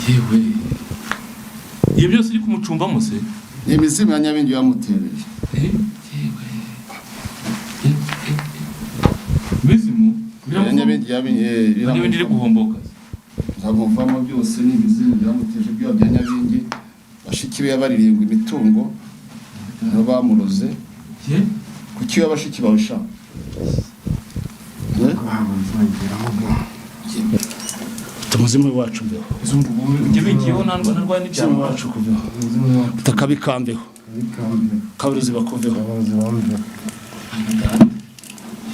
yewe iyo byose iri kumucumba muse imizimu ya Nyabingi yamutereye yewe imizimu ya Nyabingi iri guhomboka nzagomvamo byose n'imizimu byamuteje byo bya Nyabingi bashiki be yabaririye ngo imitungo no bamuroze kuki yabashiki bawusha tumuzimu wacu mbeho ngebegiyeho narwa n'ibyamu wacu kuveho utakabikambeho kaburuzi bakuveho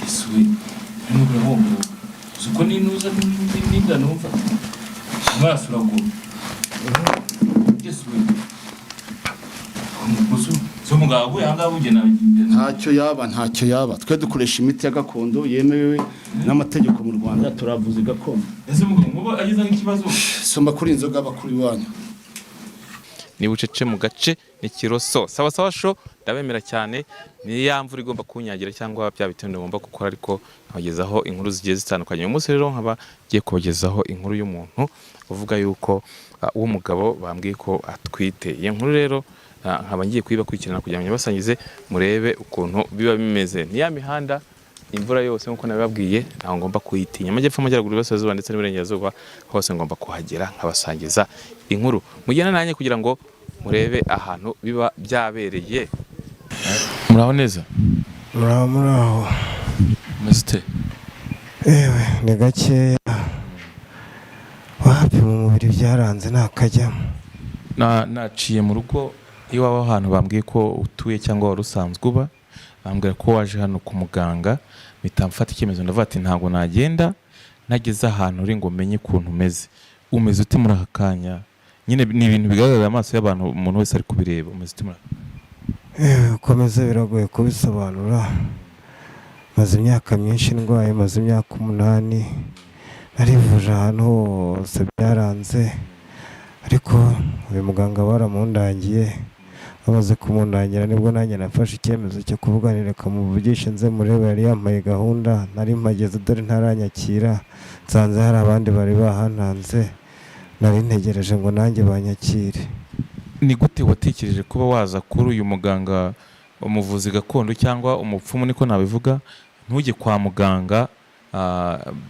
Yesuwe n'ubura hombo uko ninuza n'ingano umva mwasura ngo Yesuwe so mugabo yanga bugena ntacyo yaba twe dukoresha imiti ya gakondo yemewe n'amategeko mu Rwanda turavuze gakondo ese mugabo agize nk'ikibazo soma kuri inzoga bakuri wanyu ni bucece mu gace ni Kiroso sawa sho ndabemera cyane ni ya mvura igomba kunyagira cyangwa bya bitendo ngomba gukora ariko nkabagezaho inkuru zigiye zitandukanye uyu munsi rero nkaba giye kubagezaho inkuru y'umuntu uvuga yuko uwo mugabo bambwiye ko atwite iyi nkuru rero nkaba ngiye kuyibakurikirana kugira ngo basangize murebe ukuntu biba bimeze ni ya mihanda imvura yose nkuko nabibabwiye ntaho ngomba kuyitinya amajyepfo amajyaruguru y'Iburasirazuba ndetse n'Iburengerazuba hose ngomba kuhagera nkabasangiza inkuru mugena nanye kugira ngo murebe ahantu biba byabereye muraho neza muraho meste ewe ni gakeya wapi mu mubiri byaranze nakajyamo naciye mu rugo iwawe ahantu bambwiye ko utuye cyangwa wari usanzwe uba bambwira ko waje hano ku muganga mpita mfata icyemezo ndavuga ati ntabwo nagenda nageze ahantu uri ngo menye ukuntu umeze uti muri aka kanya nyine ni ibintu bigaragarira amaso y'abantu umuntu wese ari kubireba umeze uti muri ukomeze biragoye kubisobanura maze imyaka myinshi ndwaye maze imyaka 8 narivuje ahantu hose byaranze ariko uyu muganga baramundangiye bamaze kumundangira nibwo nanjye nafashe icyemezo cyo kuvuganira kamuvugisha nze murebe yari yampaye gahunda nari mpageze dore ntaranyakira nsanze hari abandi bari bahantanze nari ntegereje ngo nanjye banyakire ni gute watekereje kuba waza kuri uyu muganga umuvuzi gakondo cyangwa umupfumu niko nabivuga ntujye kwa muganga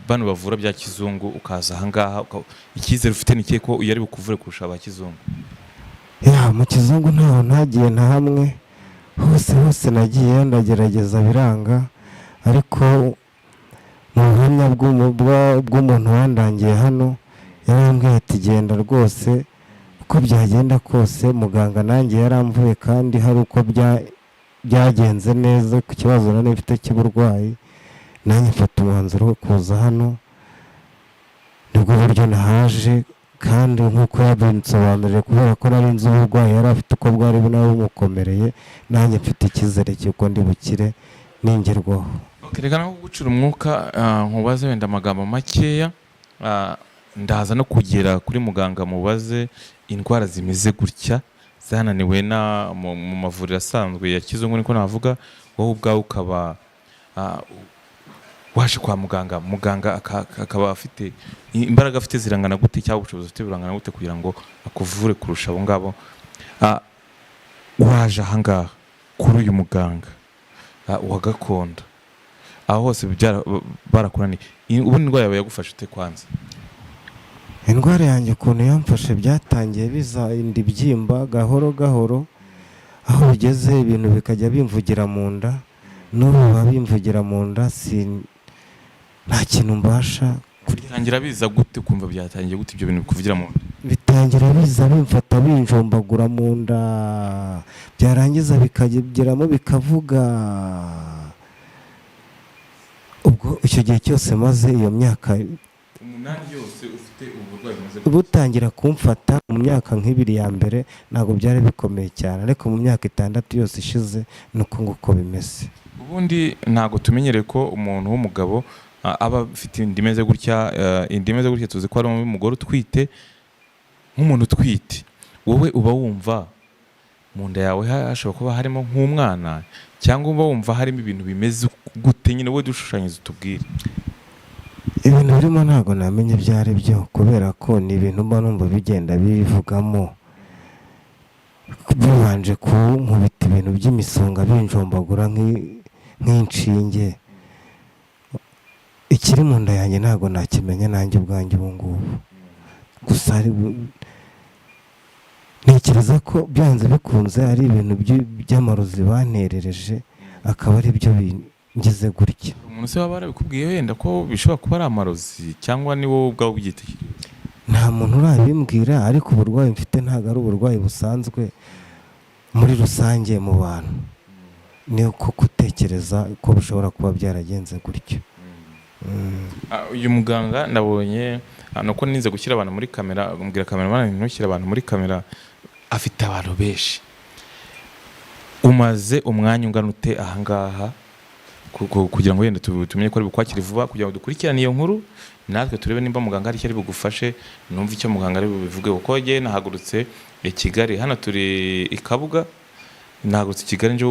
bano bavura bya kizungu ukaza ahangaha icyizere ufite nike ko yari bukuvure kurusha aba kizungu mu kizungu ntaho ntagiye na hamwe hose nagiye ndagerageza biranga ariko mu buhamya bw'umuntu wandangiye hano yarambwiye ati genda rwose uko byagenda kose muganga nanjye yaramvuye kandi hari uko byagenze neza ku kibazo nari mfite cy'uburwayi nanjye mfata umwanzuro wo kuza hano nibwo buryo nahaje kandi nk'uko yabinsobanuriye kubera ko nari nzi uburwayi yari afite uko bwari bumukomereye nanjye mfite icyizere cy'uko ndi bukire ningerwaho reka no gucira umwuka nkubaze wenda amagambo makeya ndaza no kugera kuri muganga mubaze indwara zimeze gutya zananiwe mu mavuriro asanzwe ya kizungu niko navuga wowe ubwawe ukaba waje kwa muganga akaba afite imbaraga afite zirangana gute cyangwa ubushobozi afite burangana gute kugira ngo akuvure kurusha abo ngabo waje ahangaha kuri uyu muganga wa gakondo aho hose barakuraniye ubundi indwara yawe yagufashe ute kwanza indwara yanjye ukuntu yamfashe byatangiye biza indi byimba gahoro gahoro aho bigeze ibintu bikajya bimvugira mu nda n'ubu bimvugira mu nda nta kintu mbasha bitangira biza gute kumva byatangiye gute ibyo bintu bikuvugira mu nda bitangira biza bimfata binjombagura mu nda byarangiza bikageramo bikavuga ubwo icyo gihe cyose maze iyo myaka 8 yose ufite uburwayi bumaze butangira kumfata mu myaka nk'ibiri ya mbere ntabwo byari bikomeye cyane ariko mu myaka 6 yose ishize nuko nguko bimeze ubundi ntabwo tumenyereye ko umuntu w'umugabo aba afite indimeze gutya tuzi ko ari umugore utwite nk'umuntu utwite wowe uba wumva mu nda yawe hashobora kuba harimo nk'umwana cyangwa uba wumva harimo ibintu bimeze gute nyine wowe dushushanyije utubwire ibintu birimo ntabwo namenye ibyo ari byo kubera ko ni ibintu mba numva bigenda bivugamo bibanje kunkubita ibintu by'imisonga binjombagura nk'inshinge. Ikiri mu nda yanjye ntabwo nakimenya nanjye ubwanjye ubu ngubu, gusa ntekereza ko byanze bikunze ari ibintu by'amarozi banterereje akaba ari byo ngize gutya. Umuntu se waba arabikubwiye wenda ko bishobora kuba ari amarozi cyangwa ni wowe ubwawe ubyitekereje? Nta muntu urabimbwira, ariko uburwayi mfite ntabwo ari uburwayi busanzwe muri rusange mu bantu, ni uko gutekereza ko bishobora kuba byaragenze gutyo. Uyu muganga ndabonye nuko ninze gushyira abantu muri kamera, umbwira kameramani ntushyire abantu muri kamera, afite abantu benshi. Umaze umwanya ungana ute ahangaha kugira ngo wenda tumenye ko ari bukwakire vuba, kugira ngo dukurikirane iyo nkuru natwe turebe nimba muganga ari cyo ari bugufashe, numva icyo muganga ari bubivuge. Kuko njye nahagurutse i Kigali, hano turi i Kabuga, nahagurutse i Kigali nje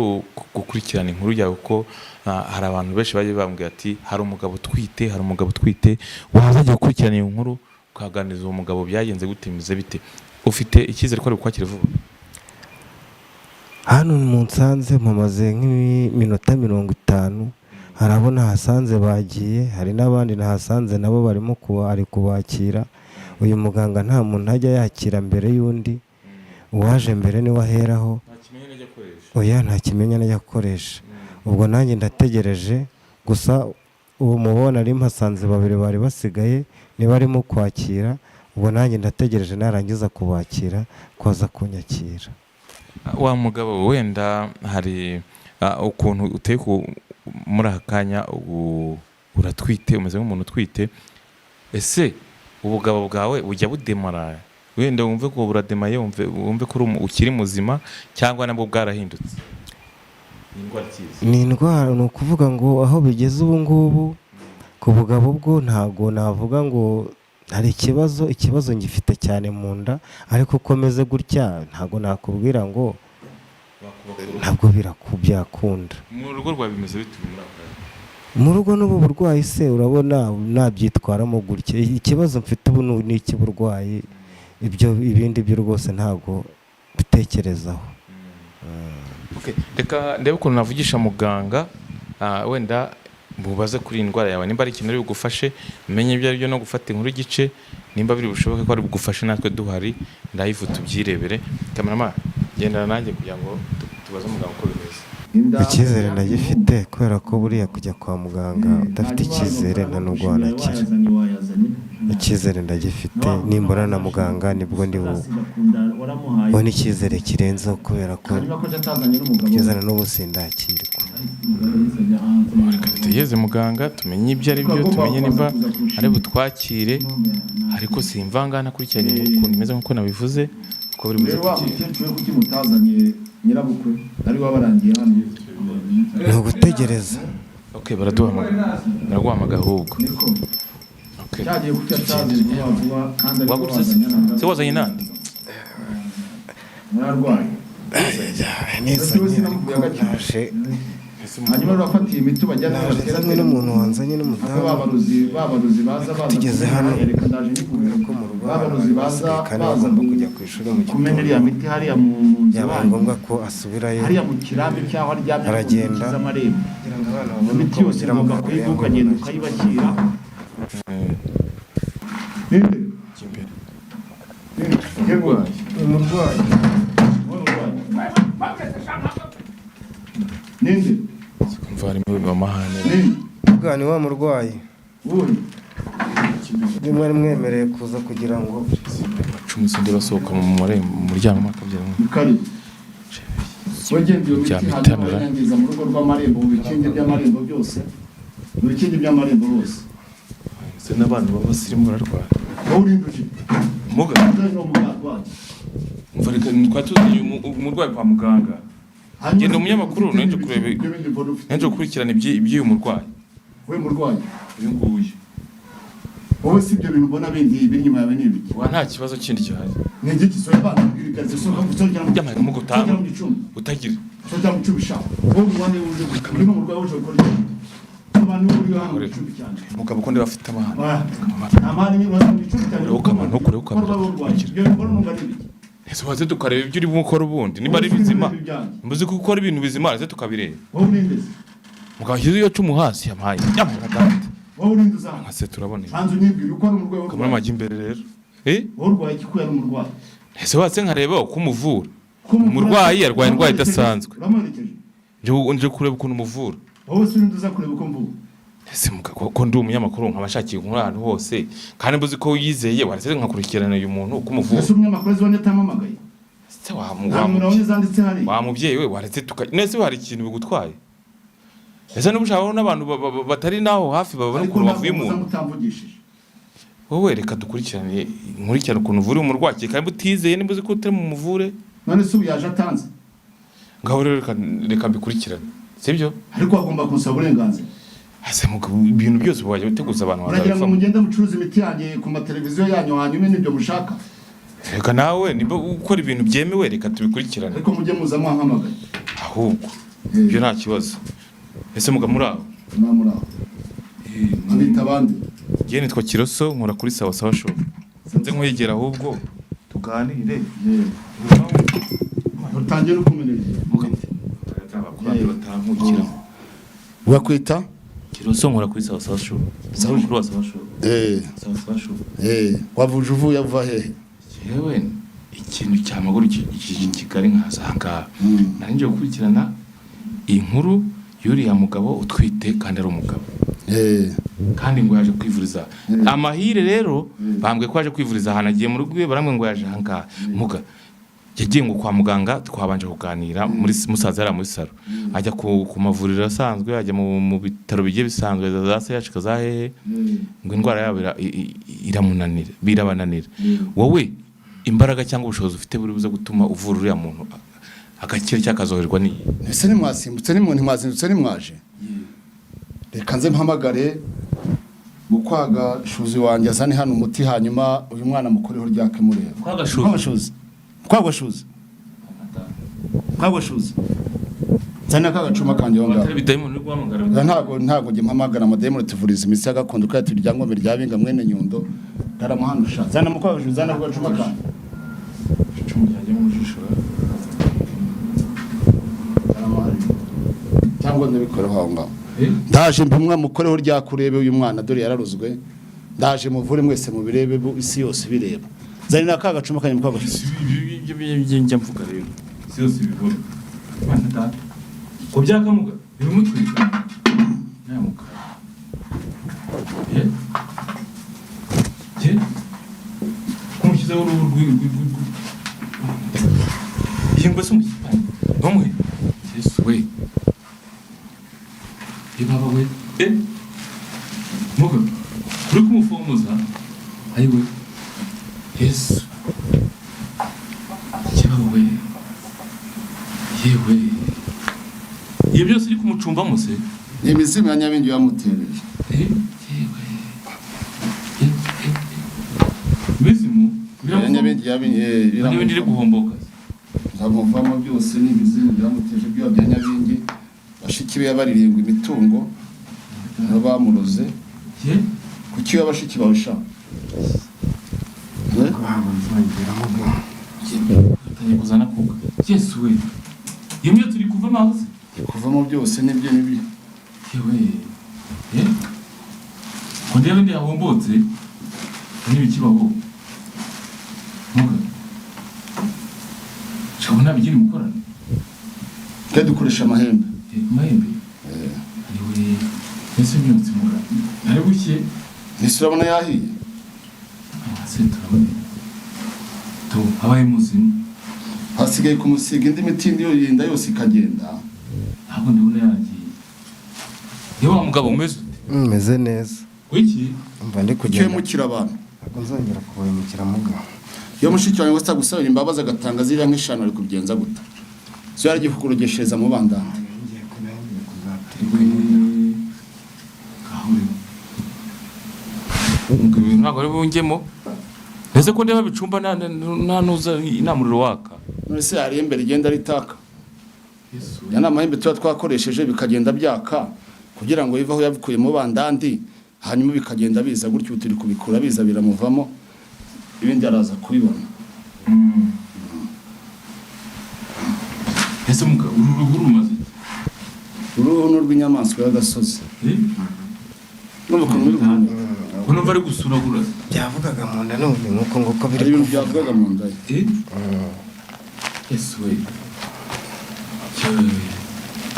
gukurikirana inkuru yawe kuko hari abantu benshi bagiye bambwira ati hari umugabo utwite, wazajya gukurikirana iyo nkuru ukaganiriza uwo mugabo byagenze gute, bimeze bite? Ufite icyizere ko ari bukwakire vuba? Hano mu Nsanze mumaze nk'iminota 50, hari abo nahasanze bagiye, hari n'abandi nahasanze nabo barimo ari kubakira. Uyu muganga nta muntu ajya yakira mbere y'undi, uwaje mbere niwe aheraho. Oya, nta kimenyane ajya akoresha. Ubwo nanjye ndategereje, gusa uwo mubona ari mpasanze babiri bari basigaye niba arimo kwakira. Ubwo nanjye ndategereje narangiza kubakira kwaza kunyakira. Wa mugabo wenda hari ukuntu uteye muri aka kanya uratwite, umeze nk'umuntu utwite. Ese ubugabo bwawe bujya budemara? Wenda wumve ko burademaye, wumve ko ukiri muzima cyangwa nabwo bwarahindutse? Ni indwara, ni ukuvuga ngo aho bigeze ubu ngubu ku bugabo bwo ntabwo navuga ngo hari ikibazo ngifite cyane mu nda, ariko ukomeze gutya ntabwo nakubwira ngo ntabwo byakunda. Mu rugo rwawe bimeze bite? Mu rugo n'ubu burwayi se urabona nabyitwaramo gutya. Ikibazo mfite ubu ni icy'uburwayi, ibindi byo rwose ntabwo bitekerezaho. Reka ndebe ukuntu navugisha muganga, wenda mubaze kuri indwara yawe nimba ari ikintu ari bugufashe, umenye ibyo ari byo no gufata inkuru igice, nimba biri bushoboke ko ari bugufashe natwe duhari ndayivu tubyirebere. Kameramani gendana nanjye kugira ngo tubaze muganga uko bimeze. Icyizere ndagifite kubera ko buriya kujya kwa muganga udafite icyizere nta nubwo wanakira. Icyizere ndagifite, nimbona na muganga nibwo ndi ubona icyizere kirenzeho kubera ko kugeza n'ubu sindakirwa. Reka dutegereze muganga tumenye ibyo ari byo, tumenye nimba ari butwakire, ariko simvanga nakurikiranye ukuntu imeze nk'uko nabivuze ko buri buze kugira nyirabukwe ari wabarangiye hano. Ni ugutegereza. Okay, baraguhamagara ahubwo. Okay. Cyagiye kucya cyaje vuba kandi ari wagurutse se wazanye nande? Mwararwaye. Neza naje. Hanyuma urafatiye imiti bajyana n'abatera n'umuntu wanzanye n'umudamu. Babaruzi baza tugeze hano reka ndaje nikubwira ko mu rugo babaruzi baza kujya ku ishuri mu kumena iriya miti hariya mu byaba ngombwa ko asubirayo hariya mu kirambi cyangwa aryamye aragenda z'amarembo. Imiti yose igomba kuyiguka ukagenda ukayibakira. umurwayi ninde kumva mu mahane bwani wa murwayi rimwe mwemereye kuza kugira ngo macumi sindi basohoka mu muryango makabyara kari wagendeye mu mu rugo rw'amarembo mu bikingi by'amarembo byose mu bikingi by'amarembo bose se n'abantu b'abasirimu bararwara wowe urinduje muga mva reka twatuziye umurwayi kwa muganga ngenda umunyamakuru nanje kureba nanje gukurikirana iby'uyu murwayi. We murwayi uyu nguyu wowe si ibyo bintu ubona bindi biri nyuma yawe n'ibiki wa nta kibazo kindi cyane ni igiki soya bana bwirikaze soka gutongera mu byamaye mu gutanga utagira utagira soja mu cyubisha wowe wande uje muri murwayi uje gukora bantu buri hano icumbi cyane mugabo ko ndi bafite amahane amahane nyine mu icumbi cyane ukore ibyo mbona numva n'ibiki ese waze tukareba ibyo uri gukora ubundi niba ari bizima mbuze ko ukora ibintu bizima ese tukabireba wowe urindeze mugabo shyize iyo cumu hasi yamaye yamuradate wowe urindeze ase turabone hanze unyibwira uko ari umurwayi kamara amagi imbere rero wowe urwaye iki ari umurwayi ese watse nkareba uko umuvura umurwayi arwaye indwara idasanzwe nje kureba ukuntu umuvura wowe si uza kureba uko mvuga ese mugabo ko ndi umunyamakuru nkabashakiye kunyura ahantu hose kandi mbuzi ko yizeye waretse nkakurikirana uyu muntu uko umuvura ese umunyamakuru zone atamamagaye ese wamubyeyi we waretse nese hari ikintu bigutwaye ese n'ubushaka n'abantu batari naho hafi babona ukuntu bavuye umuntu wowe reka dukurikirane nkurikirane ukuntu uvura umurwayi kandi utizeye nimbuzi ko utari mu muvure none se uyaje atanze ngaho rero reka mbikurikirane sibyo ariko agomba kunsaba uburenganzira ase mugabo ibintu byose bwaje guteguza abantu baragira ngo mugende mucuruza imiti yanjye ku mateleviziyo yanyu hanyuma n'ibyo mushaka reka nawe niba ukora ibintu byemewe reka tubikurikirane ariko mujye muza muhamagaye ahubwo ibyo nta kibazo ese mugabo muri aho mwita abandi ngiye nitwa Kiroso nkora kuri Sawa Sawa Show nze nkwegera ahubwo tuganire utangiye no kumenera wakwita Kiroso nkora kuri Sawa Sawa Show Sawa Sawa Show Sawa Sawa Show wavuje uvuye ava hehe yewe ikintu cyamaguru Kigali nkazanga nanjye gukurikirana inkuru yuriya mugabo utwite kandi ari umugabo kandi ngo yaje kwivuriza amahire rero bambwe ko yaje kwivuriza ahantu agiye mu rugo baramwe ngo yaje hanga muga yagiye ngo kwa muganga twabanje kuganira muri musaza yari muri saro ajya ku mavuriro asanzwe ajya mu bitaro bigiye bisanzwe za CH kazahe ngo indwara yabo iramunanira birabananira wowe imbaraga cyangwa ubushobozi ufite buri buza gutuma uvura uriya muntu agakira cyakazoherwa ni ese ni mwasimbutse ni muntu mwazindutse ni mwaje reka nze mpamagare gukwaga shuzi wanjye azane hano umuti hanyuma uyu mwana mukoreho ryake mureba kwagwa shuzi zana kagacuma kanje wanga ntago nge mpamagara amadayimoni tuvuriza imisi y'agakondo kandi turyangombe ryabinga mwene Nyundo ndaramuhanusha zana mukwagwa shuzi zana kagacuma kanje icumu ryanjye mu jishura cyangwa ndabikora aho ngaho ndaje mpumwa mukoreho ryakurebe uyu mwana dore yararuzwe ndaje muvure mwese mu birebe isi yose bireba zanira kagacuma kanye mukwagwa ibyo njya mvuga rero isi yose bibona bana data ko byakamuga birumutwika namuka kumushyizeho uruhu yingwa se umusipani nomwe Yesu we ibaba we muga uri kumufomoza ayiwe Yesu ibaba we yewe iyo byose iri kumucumbamo se ni imizimu ya Nyabingi yamutereje imizimu ya Nyabingi iri guhomboka zamuvamo byose ni imizimu byamuteje byo bya Nyabingi bashiki be yabaririye ngo imitungo n'abamuroze kuki abashiki bawusha kuzana kuka Yesu we yemye turi kuva mazi kuvamo byose nibyo nibi yewe ko ndebe ndi yahombotse nibikibaho muga chabona bigiri mukorana kandi dukoresha amahembe yewe ese myotsi muga ari buke nisirabona yahiye ase turabona to habaye muzima hasigaye kumusiga indi mitindi yo yinda yose ikagenda ntabwo ndabona yagiye yewe wa mugabo meze neza wiki mva ndi kugenda mukira abantu ntabwo nzongera kubahemukira mugabo iyo mushiki wanjye wese agusabira imbabazi agatanga ziriya nk'eshanu ari kubigenza guta so yaragiye kukurogeshereza mu bandana ntabwo ari bungemo ese ko ndeba bicumba nta nuza inamuriro waka none se hari imbere igenda ritaka ya namahembe tuba twakoresheje bikagenda byaka kugira ngo bivaho yabikuye mu bandandi hanyuma bikagenda biza gutyo turi kubikura biza biramuvamo ibindi araza kubibona. ese mugabo uruhu rumaze uruhu rw'inyamaswa y'agasozi uno bari gusuragura byavugaga mu nda none nuko nguko biri ibintu byavugaga mu nda ese we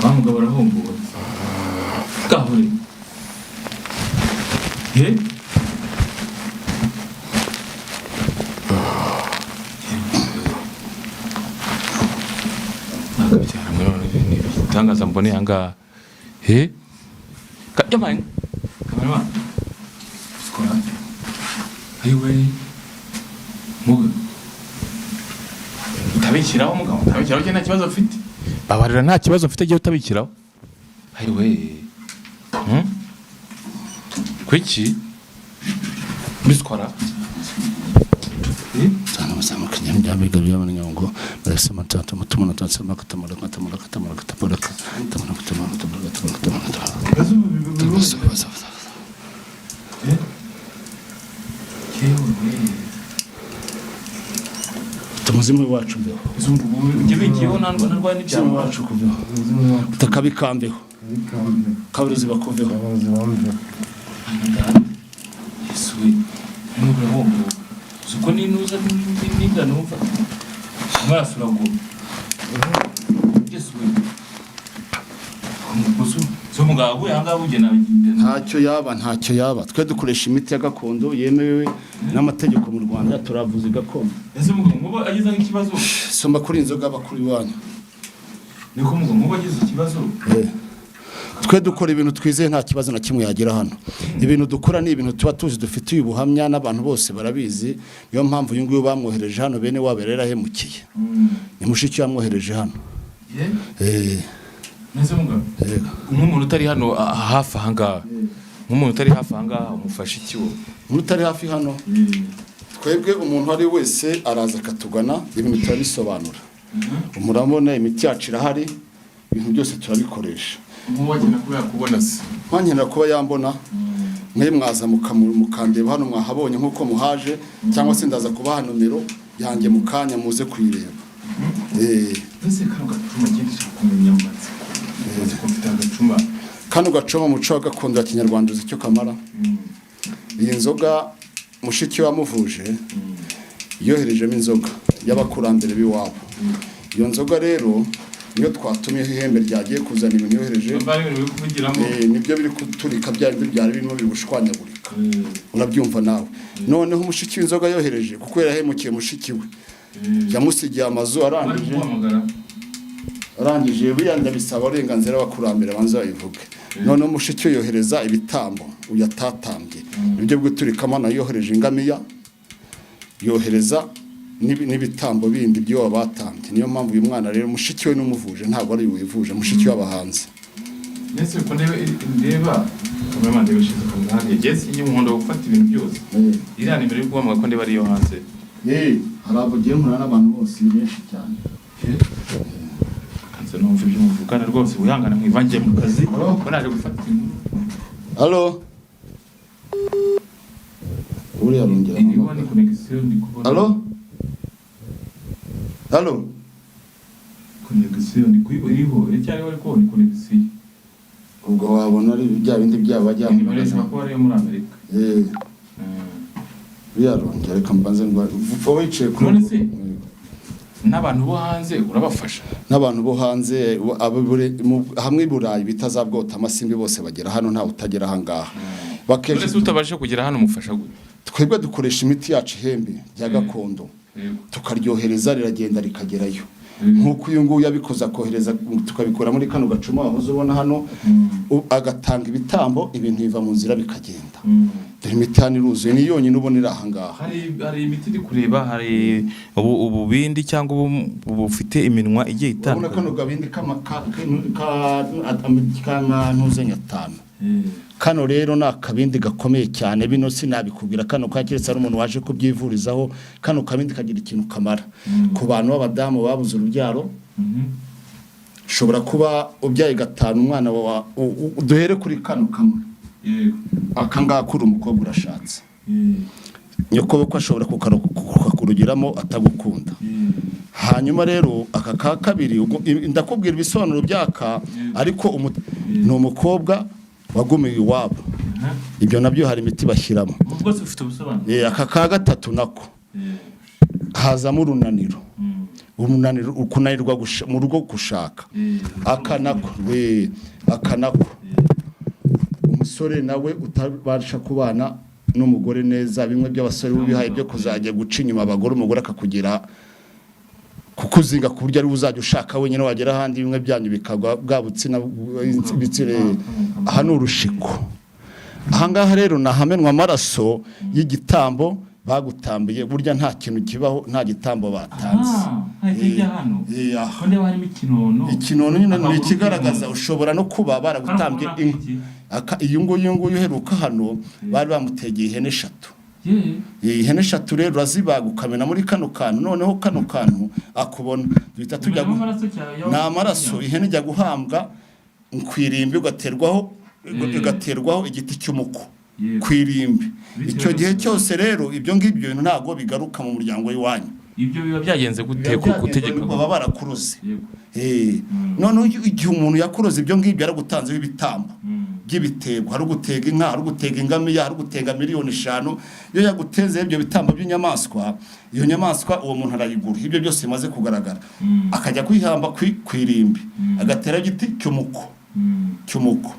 wa mugabo arahombowe gahure tangaza mbone yanga jamani kamera skora highway mugo utabikiraho mugabo utabikiraho cyane kibazo ufite babarira nta kibazo mfite giye utabikiraho highway kwiki biskora sana masama kanyam jabiga byamana nyongo barasema tata mutumana tatsema katamara katamara katamara katamara katamara katamara tumuzimu wacu mbeho ngibikiyeho narwa n'ibyaha wacu kuveho takabikambeho kaburuzi bakuveho yesuwe n'ubwo zuko ninuza n'inda numva mwasurago yesuwe so mugabo yanga bugena ntacyo yaba twe dukoresha imiti ya gakondo yemewe n'amategeko mu Rwanda turavuze gakondo ese mugabo muba agize ikibazo soma kuri inzoga bakuri wanyu niko mugabo muba agize ikibazo twe dukora ibintu twizeye nta kibazo na kimwe yagira hano ibintu dukora ni ibintu tuba tuzi dufite ubuhamya n'abantu bose barabizi niyo mpamvu uyu nguyu bamwohereje hano bene waberera hemukiye ni mushiki yamwohereje hano neze mugabo nk'umuntu utari hano hafi ahangaha nk'umuntu utari hafi ahangaha umufasha iki wo umuntu utari hafi hano twebwe umuntu ari wese araza akatugana ibintu turabisobanura umurabona imiti yacu irahari ibintu byose turabikoresha nk'uwagena kuba yakubona se nkankenera kuba yambona mwe mwaza mukandeba hano mwahabonye nk'uko muhaje cyangwa se ndaza kubaha nomero yanjye mukanya muze kuyireba ese kano gacuma gendesha kumenya mbatse komputer gacuma kano gacuma muco wa gakondo ya Kinyarwanda uzi icyo kamara iyi nzoga mushiki wamuvuje yoherejemo inzoga y'abakurambere biwabo iyo nzoga rero niyo twatumye ihembe ryagiye kuzana ibintu yohereje nibyo biri kuturika byari birimo bibushwanyagurika urabyumva nawe noneho umushiki w'inzoga yohereje kuko yarahemukiye mushiki we yamusigiye amazu arangije biyanda bisaba uburenganzira bakurambira banza bayivuge noneho umushiki we yohereza ibitambo uyatatambye ibyo guturikamo nayo yohereje ingamiya yohereza n'ibitambo bindi byo wabatambye niyo mpamvu uyu mwana rero mushiki we n'umuvuje ntabwo ari wivuje mushiki w'abahanzi nese ko ndeba kamera ndebe shize kamera yegeze y'umuhondo gufata ibintu byose iriya nimero yo guhamagara ko ndeba ari yo hanze harabugiye nkura n'abantu bose benshi cyane kanze numva ibyo muvugana rwose wihangana mwivangiye mu kazi ko naje gufata inkuru allo uriya rongera ni connection ndi kubona allo allo connection ndi kuyiho cyari wari ko ni connection ubwo wabona ari bya bindi byabajya mu Amerika ko ari muri Amerika biyarongera reka mbanze ngo vuba wicaye kuri none se n'abantu bo hanze urabafasha n'abantu bo hanze hamwe i Burayi bitazabwota amasimbi bose bagera hano nta utagera ahangaha bakesha utabashe kugera hano mufasha gute twebwe dukoresha imiti yacu ihembe ya gakondo tukaryohereza riragenda rikagerayo nkuko uyu nguyu yabikoza kohereza tukabikora muri kano gacuma wahoze ubona hano agatanga ibitambo ibintu biva mu nzira bikagenda dore imiti hano iruzuye ni yonyine ubonera ahangaha hari imiti iri kureba hari ububindi cyangwa bufite iminwa igiye itandukanye ubona kano gabindi ntuzenya 5 kano rero ni akabindi gakomeye cyane bino sinabikubwira kano kakiretse ari umuntu waje kubyivurizaho kano kabindi kagira ikintu kamara ku bantu b'abadamu babuze urubyaro ushobora kuba ubyaye gatanu umwana wa duhere kuri kano kamwe akangaka uri umukobwa urashatse nyoko ko ashobora kukurugiramo atagukunda hanyuma rero aka ka kabiri ndakubwira ibisobanuro byaka ariko ni umukobwa wagumiye iwabo ibyo nabyo hari imiti bashyiramo bwose ufite ubusobanuro aka ka gatatu nako hazamo urunaniro umunaniro kunanirwa mu rugo gushaka akanako umusore nawe utabasha kubana n'umugore neza bimwe by'abasore bihaye byo kuzajya guca inyuma abagore umugore akakugira kukuzinga ku buryo ari uzajya ushaka wenyine wagera ahandi bimwe byanyu bikagwa bwabutsina bitsire aha ni urushiko ahangaha rero nahamenwa amaraso y'igitambo bagutambiye burya nta kintu kibaho nta gitambo batanze ikinono nyine ni ikigaragaza ushobora no kuba baragutambye iyo nguyu uheruka hano bari bamutegeye ihene 3 ihene 3 rero urazibaga ukamena muri kano kantu noneho kano kantu akubona duhita tujya n'amaraso ihene ijya guhambwa kwirimbi ugaterwaho igiti cy'umuko kwirimbi icyo gihe cyose rero ibyo ngibyo ntago bigaruka mu muryango w'iwanyu ibyo biba byagenze gute kutegeka baba barakuruze none igihe umuntu yakuroze ibyo ngibyo yaragutanzeho ibitambo by'ibitego hari ugutega inka hari ugutega ingamiya hari ugutega miliyoni 5 iyo yaguteze ibyo bitambo by'inyamaswa iyo nyamaswa uwo muntu arayigura ibyo byose bimaze kugaragara akajya kwihamba kwirimbi agatera igiti cy'umuko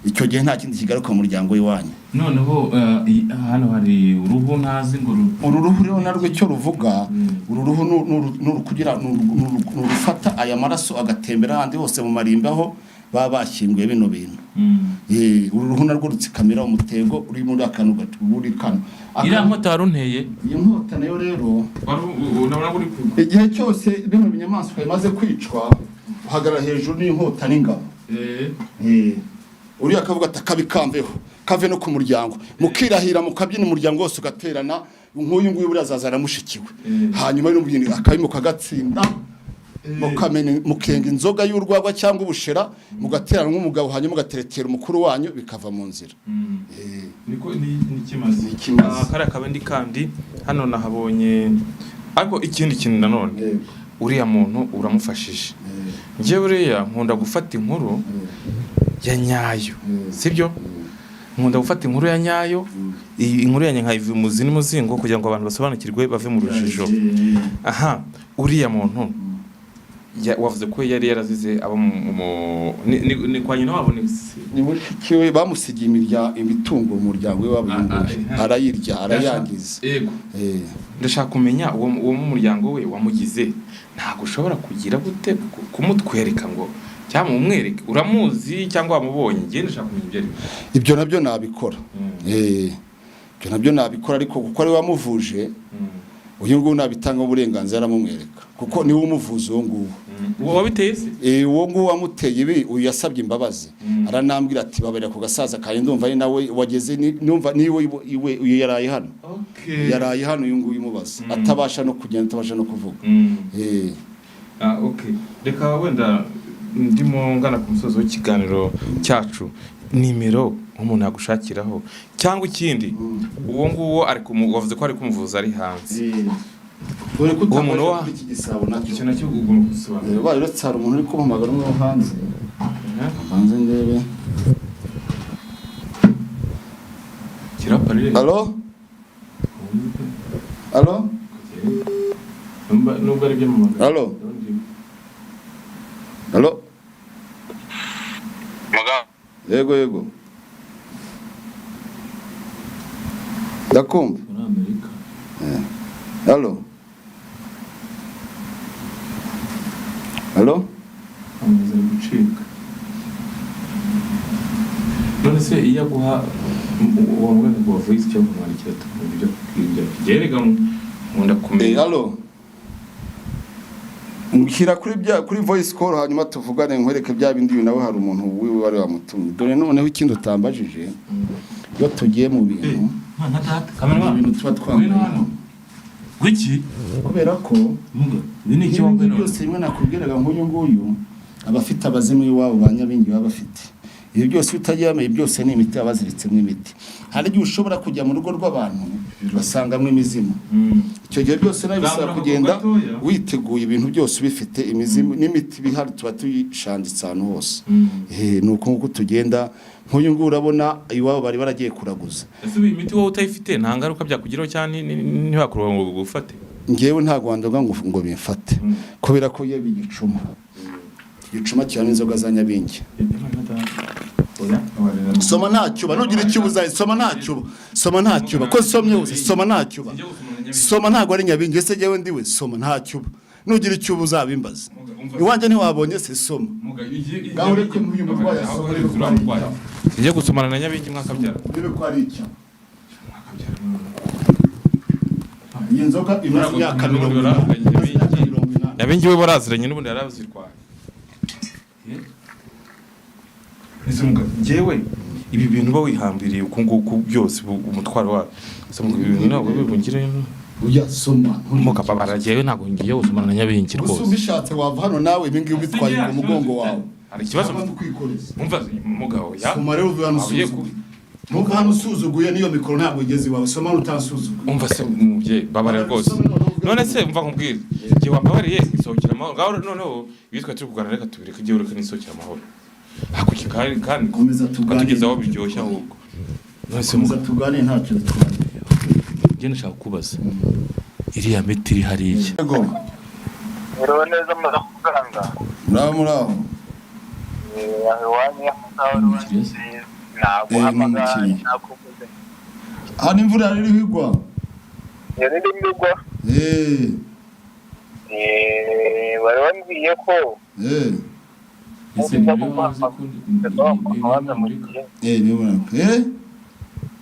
icyo gihe nta kindi kigaruka mu muryango w'iwanyu noneho hano hari uruhu ntazi ngo uruhu rero narwo icyo ruvuga uruhu nurukugira nurufata aya maraso agatembera handi hose mu marimba aho baba bashyinguye bino bintu uruhu narwo rutsikamira umutego uri muri akantu gatuburi kano ira nkota warunteye iyo nkota nayo rero igihe cyose bino binyamaswa bimaze kwicwa uhagara hejuru n'inkota n'ingabo uriya akavuga atakabikamveho kave no ku muryango mukirahira mukabyina umuryango wose ugaterana nk'uyu nguyu buri azazana mushikiwe hanyuma n'ubuyindi akabimo kagatsinda mukenga inzoga y'urwagwa cyangwa ubushera mugaterana nk'umugabo hanyuma ugaterekera umukuru wanyu bikava mu nzira niko ni kimaze kare akabandi kandi hano nahabonye ariko ikindi kintu nanone uriya muntu uramufashije nje buriya nkunda gufata inkuru ya nyayo sibyo nkunda gufata inkuru ya nyayo inkuru ya nyayo muzini muzingo kugira ngo abantu basobanukirwe bave mu rujijo aha uriya muntu wavuze ko yari yarazize abo ni kwa nyina wabo ni mukiwe bamusigiye imitungo mu muryango wabo arayirya arayangiza yego ndashaka kumenya uwo mu muryango we wamugize ntago ushobora kugira gute kumutwereka ngo cyangwa umwereke uramuzi cyangwa wamubonye ngiye ndashaka kumenya ibyo nabyo nabikora ibyo nabyo nabikora ariko kuko ari wamuvuje uyu nguyu nabitanga uburenganzira aramumwereka kuko niwe umuvuzi uwo nguwo wabiteye se uwo nguwo wamuteye ibi uyu yasabye imbabazi aranambwira ati babera ku gasaza kandi ndumva ari nawe wageze numva niwe iwe yaraye hano yaraye hano uyu nguyu umubaza atabasha no kugenda atabasha no kuvuga okay reka wenda ndimo ngana ku musozo w'ikiganiro cyacu nimero umuntu yagushakiraho cyangwa ikindi uwo nguwo ari wavuze ko ari kumuvuza ari hanze uwo muntu wa iki gisabo icyo nacyo ugomba gusobanura bayo uretse umuntu uri kumpamagara umwe hanze ndebe kiraparire allo nubwo ari byo mu allo yego ndakumva muri Amerika allo amaze gucika none se iyo guha wowe ngo voice cyo kumwandikira tukubyo byerega nkunda kumenya allo ngishyira kuri voice call hanyuma tuvugane nkwereke bya bindi nawe hari umuntu wiwe wari wamutumye dore noneho ikindi utambajije iyo tugiye mu bintu ibintu tuba twambaye wiki kubera ko ni iki wambaye byose rimwe nakubwiraga nk'uyu nguyu abafite abazimu iwabo ba Nyabingi baba bafite ibi byose utagiye bamenya byose ni imiti abaziritsemo imiti. Hari igihe ushobora kujya mu rugo rw'abantu basangamo imizimu, icyo gihe byose nawe bisaba kugenda witeguye ibintu byose bifite imizimu n'imiti bihari tuba tuyishanditse ahantu hose. Ni uko nguko tugenda. Nk'uyu nguyu urabona iwabo bari baragiye kuraguza. Ese iyi miti wowe utayifite nta ngaruka byakugiraho cyane ntibakuroba ngo gufate? Ngewe ntago wandoga ngo bimfate kubera ko yewe igicuma cyane inzoga za Nyabingi. Soma ntacyo nugira icyubuza, soma ntacyo ko somye hose, soma ntacyo soma ntago ari Nyabingi ese jewe ndiwe, soma ntacyo nugira icyubuza bimbaza iwanje ntiwabonye se soma gahure ko uyu murwayi asoma ije gusomana na Nyabingi mwakabyara bibe ko ari icyo iyi nzoga imaze imyaka 40. Nyabingi we baraziranye n'ubundi yarazirwaye. Jewe ibi bintu ba wihambiriye uko nguko byose umutwaro wa ibi bintu ntabwo bibungire ujya soma mukapa baragiye ntabwo ngiye gusomana na Nyabingi rwose. Usubishatse wava hano nawe ibingi ubitwaye mu mugongo wawe. Hari ikibazo umva mugabo ya soma rero uvuye hano usuzuguye niyo mikoro ntabwo igeze iwawe, soma utansuzuguye. Umva se umubyeyi babare rwose none se umva nkubwire igihe wambabariye isokera amahoro ngaho noneho ibitwa turi kuganira reka tubireke igihe ureka n'isokera amahoro hakuki kandi komeza tugezaho biryoshya ahubwo none se komeza tugane ntacyo twari ngiye nashaka kubaza iriya miti iri hariya yego rero neza muzakuganga muraho wanya ntabwo hamagara nakuvuze hano imvura riri higwa yari ndimigwa bari bambwiye ko ese niyo wazi ko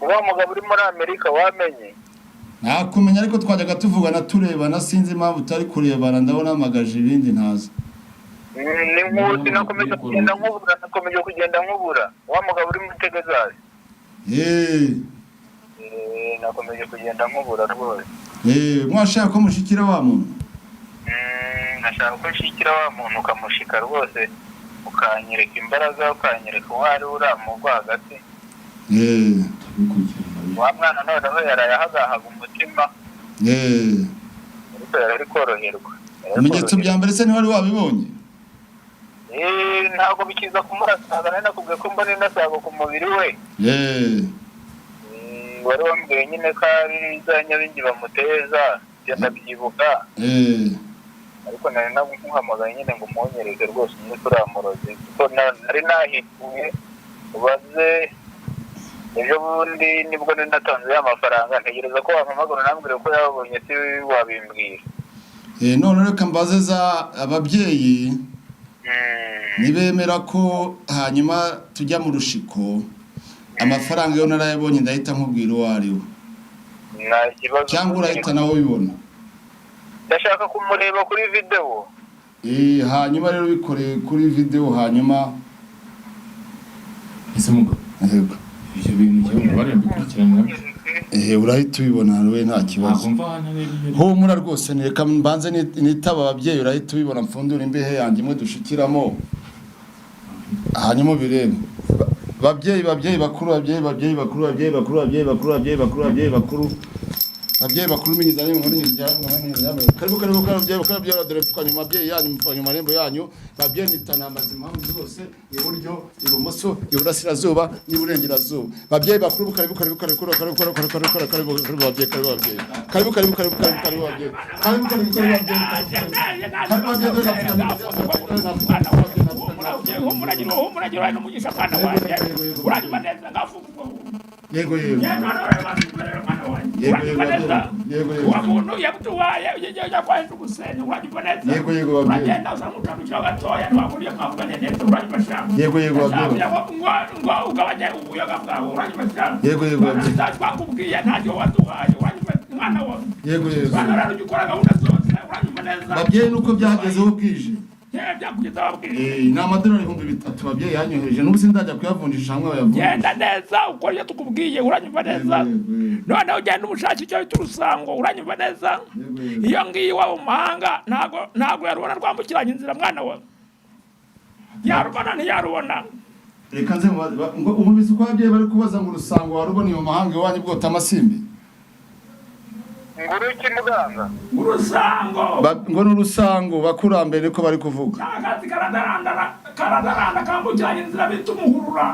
uwo mugabo uri muri Amerika wamenye nakumenya ariko twajyaga tuvugana turebana sinzi impamvu utari kurebana ndabona amagaje ibindi ntazi ni nkuzi nakomeje kugenda nkubura wa mugabo uri muri Tegezazi nakomeje kugenda nkubura rwose mwashaka ko mushikira wa muntu nashaka ko nshikira wa muntu ukamushika rwose ukanyereka imbaraga ukanyereka wari uramugwa hagati wa mwana noneho yarayahagahaga umutima ariko yari koroherwa. Ibimenyetso bya mbere se ntiwari wabibonye? Ntabwo bikiza kumurasaga nari nakubwiye ko mbona inasaga ku mubiri we. Wari wambwiye nyine ko ari za Nyabingi bamuteza byenda byibuka. Ariko nari naguhamagaye nyine ngo munyereke rwose muri turamuroze kuko nari nahituye ubaze ejo bundi nibwo natanze y'amafaranga ntegereza ko wampamagara nambwire ko yabonye si wabimbwira. None reka mbaze za ababyeyi nibemera ko hanyuma tujya mu rushiko amafaranga yo narayabonye ndahita nkubwira uwo ari we cyangwa urahita nawe bibona. Ndashaka kumureba kuri video. Hanyuma rero bikoreye kuri video hanyuma ese mugabo yego ibyo bintu cyo bari bikurikirana urahita ubibona we nta kibazo. Humura rwose reka mbanze nitaba ababyeyi urahita ubibona mfundura imbehe yanjye imwe dushikiramo hanyuma birebe. Babyeyi bakuru minyizanye mu nyizanye karibu babyeyi dore tukanyuma ababyeyi yanyu mfanye marembo yanyu babyeyi nitanambaza impamvu zose iburyo ibumoso iburasirazuba n'iburengerazuba babyeyi bakuru karibu babyeyi yego wamuntu yabutuwaye ujya kwenda gusenya uragiboneza yego uragenda usamutambikira gatoya ntiwakuriye mwavuganye neza uragibashaka yego ngo ugabanye ubuyoga bwawe uragibashaka yego twakubwiye ntacyo waduhaye mwana wawe yego mwana rero ujya ukora gahunda zose uragiboneza babyeyi nuko byagezeho bwije byakugezaho bwije ni amadolari 3,000 babyeyi yanyohereje n'ubu sindajya kuyavunjisha hamwe bayavunjisha genda neza uko iyo tukubwiye uranyumva neza noneho ugenda umushakira icyo bita urusango uranyumva neza iyo ngiyo iwabo mu mahanga ntago yarubona rwambukiranya inzira mwana wawe yarubona ntiyarubona reka nze ngo umubisi uko ababyeyi bari kubaza ngo urusango warubona iyo mahanga iwanyu bwota amasimbi nguru iki muganga urusango ngo ni urusango bakurambere niko bari kuvuga akazi karadaranda kambukiranya inzira bita umuhurura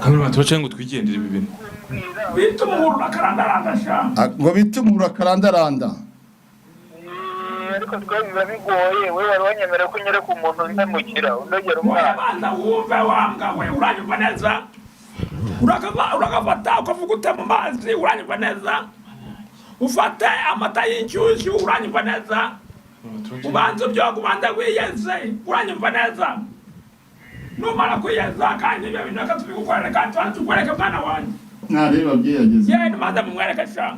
kamera tubace ngo twigendere ibi bintu bita umuhurura karandaranda sha ngo bita umuhurura karandaranda ariko twabiba bigoye we wari wanyemera ko unyereka umuntu ndamukira undogera umwana banza wumve wambwa we uranyumva neza uragafata ukavuga ute mu mazi uranyumva neza ufate amata y'inshyushyu uranyumva neza ubanza ubyoga ubanza wiyeze uranyumva neza numara kwiyeza kandi ibyo bintu reka tubigukorere kandi tukwereke mwana wanjye ntareba byiyageze yewe nimaze mumwereke sha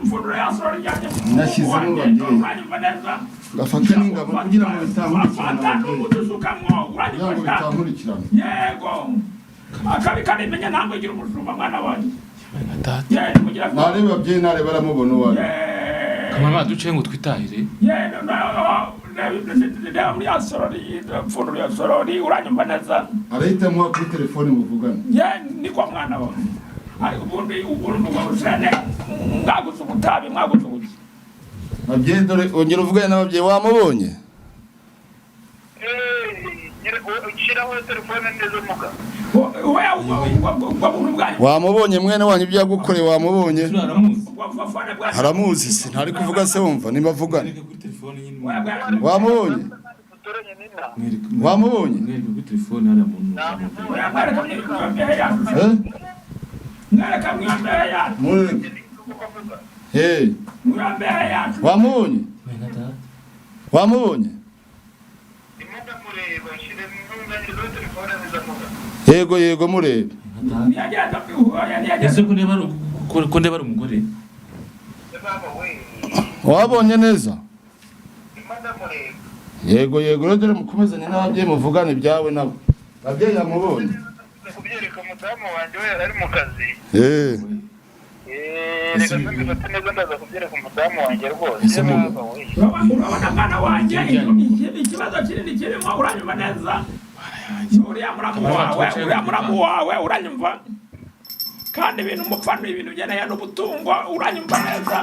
mfundura yasoro ryanjye nashyizemo babyeyi uranyumva neza gafate n'ingabo kugira ngo bitankurikirane afata n'umudusukamwo uranyumva kugira ngo bitankurikirane yego akabi kanimenya ntabwo igira umushumba mwana wanjye ntareba babyeyi ntareba aramubona uwo ari kamera duce ngo twitahire reba muri ya sorori mfundura ya sorori uranyumva neza arahita amuha kuri telefone muvugane niko mwana wawe ariko ubundi umugabo usene mwaguze ubutabi mwaguze ubuki babyeyi dore ongera uvugane n'ababyeyi wamubonye ushyiraho telefone neza muganga wamubonye mwene wanyu ibyo yagukoreye wamubonye haramuzi se ntari kuvuga se wumva nimba avugane wamubonye wamubonye wamubonye wamubonye yego yego murebe ese ko ndeba ari umugore wabonye neza yego yego rero dore mukomezanye n'ababyeyi muvugane ibyawe nabo ababyeyi yamubonye kubyereka umudamu wanjye we yari ari mu kazi reka mbifate neza ndaza kubyereka umudamu wanjye rwose urabona mwana wanjye ikibazo kinini kirimo uranyumva neza uriya muramu wawe uranyumva kandi ibintu mupfa ni ibintu ugeneye n'ubutungo uranyumva neza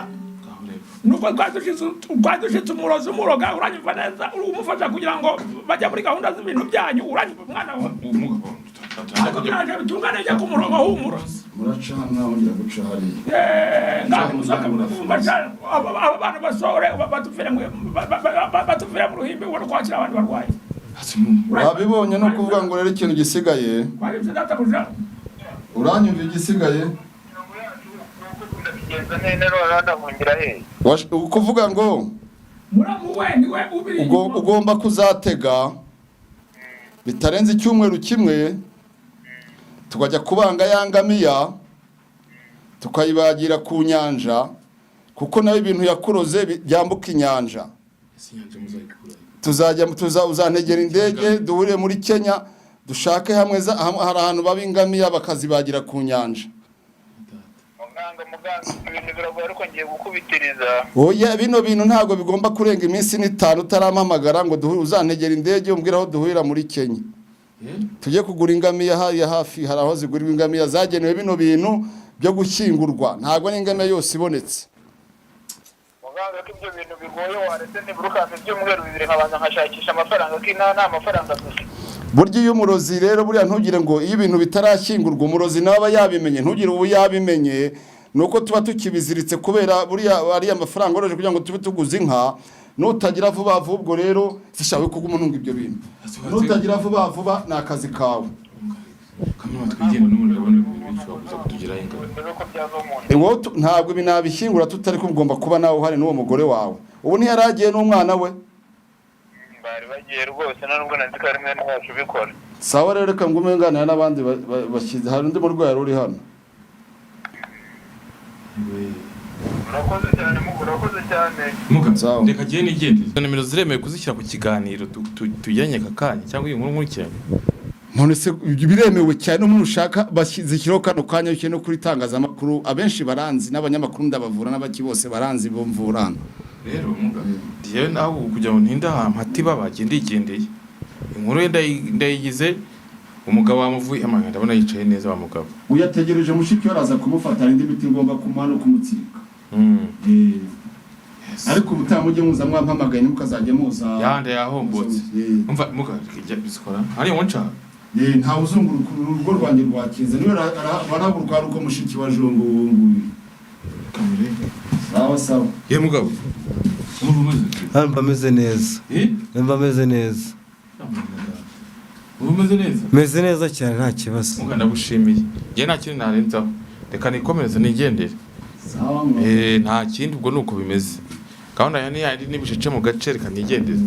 nuko twadushitse umurozi umuroga uranyumva neza umufasha kugira ngo bajya muri gahunda z'ibintu byanyu uranyumva mwana wawe ariko turaje bitungane njya ku murongo w'umurozi muracana wongera guca hariya aba bantu basore batuvire mu ruhimbi ubona kwakira abantu barwaye wabibonye no kuvuga ngo rero ikintu gisigaye uranyumva igisigaye ukuvuga ngo ugomba kuzatega bitarenze icyumweru kimwe tukajya kubanga ya ngamiya tukayibagira ku nyanja kuko nayo ibintu yakuroze byambuka inyanja uzantegera indege duhurire muri Kenya dushake hamwe hari ahantu baba ingamiya bakazibagira ku nyanja ibintu biragoye ariko ngiye gukubitiriza oya bino bintu ntabwo bigomba kurenga iminsi n'itanu utarampamagara ngo uzantegera indege umbwira aho duhurira muri Kenya tujye kugura ingamiya hariya hafi hari aho zigurirwa ingamiya zagenewe bino bintu byo gushyingurwa ntabwo n'ingamiya yose ibonetse muganga ko ibyo bintu bigoye waretse nibura ukampa ibyumweru bibiri nkabanza nkashakisha amafaranga ko nta mafaranga dufite burya iyo umurozi rero buriya ntugire ngo iyo ibintu bitarashyingurwa umurozi nawe aba yabimenye ntugire ubu yabimenye nuko tuba tukibiziritse kubera buriya ariya mafaranga oroje kugira ngo tube tuguze inka nutagira vuba vuba ubwo rero zishawe kuko umuntu ibyo bintu nutagira vuba vuba ni akazi kawe kamera twigenda n'umuntu urabona bishobora kuza kutugiraho ingaruka ntabwo ibi nabishyingura tutari kugomba kuba nawe uhari n'uwo mugore wawe ubu ntiyaragiye n'umwana we bari bagiye rwose nubwo nandika ari mwene wacu ubikora sawa rero reka ngume nganira n'abandi bashyize hari undi murwayi uri hano urakoze cyane urakoze cyane reka giye nigende izo nimero ziremewe kuzishyira ku kiganiro tujyanye aka kanya cyangwa iyi nkuru nkurikirane none se biremewe cyane umuntu ushaka bashyizikiraho kano kanya bikeye no kuri itangazamakuru abenshi baranzi n'abanyamakuru ndabavura n'abaki bose baranzi bumvurana rero muga diye nawe kugira ngo ntinde ahantu hatiba bagenda igendeye inkuru ye ndayigize umugabo wamuvuye amanga ndabona yicaye neza wa mugabo uyategereje mushiki we araza kumufata indi miti ngomba kumuha no kumutsirika ariko ubutamujye muza mwampamagaye nimukazajya muza yande yahombotse umva muga bizikora hari wonca nta uzunguruka urugo rwanjye rwakiza niwe barahaguruka ruko mushiki wa jongo nguyu kamere sawa ye mugabo mba meze neza mba meze neza umeze neza meze neza cyane nta kibazo muga ndagushimiye nge nta kintu narenzaho reka nikomereze nigendere sawa nta kindi ubwo nuko bimeze gahunda ya ni bucece mu gace reka nigendere